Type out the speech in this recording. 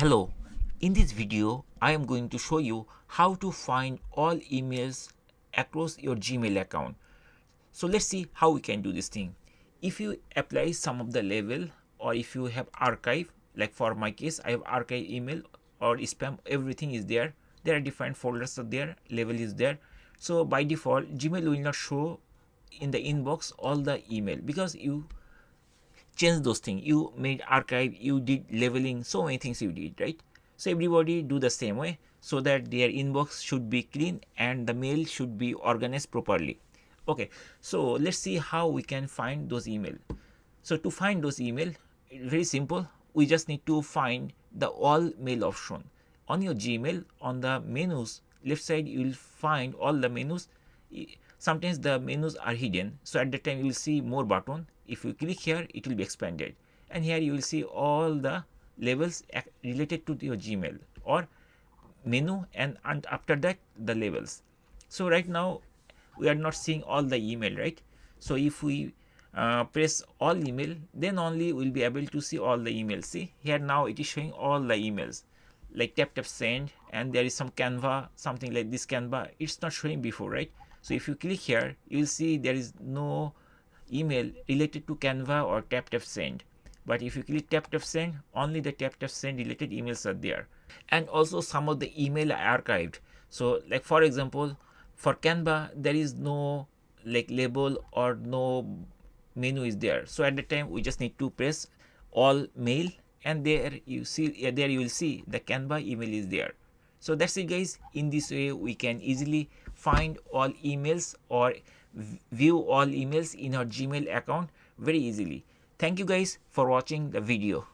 Hello, in this video I am going to show you how to find all emails across your Gmail account. So let's see how we can do this thing. If you apply some of the level, or if you have archive, like for my case I have archive email or spam, everything is there. There are different folders are there, level is there. So by default Gmail will not show in the inbox all the email because you change those things, you made archive, you did leveling, so many things you did, right? So everybody do the same way so that their inbox should be clean and the mail should be organized properly. Okay, so let's see how we can find those email. So to find those email, very simple, we just need to find the all mail option on your Gmail. On the menus left side you will find all the menus. Sometimes the menus are hidden, so at that time you will see more button. If you click here it will be expanded, and here you will see all the levels related to your Gmail or menu, and after that the levels. So right now we are not seeing all the email, right? So if we press all email, then only we'll be able to see all the emails. See here, now it is showing all the emails, like tap send, and there is some Canva, something like this Canva. It's not showing before, right? So if you click here you will see there is no email related to Canva or tap send. But if you click tap send, only the tap send related emails are there. And also some of the email are archived. So like for example, for Canva there is no like label or no menu is there. So at the time we just need to press all mail, and there you see, there you will see the Canva email is there. So that's it guys. In this way we can easily find all emails or view all emails in our Gmail account very easily. Thank you guys for watching the video.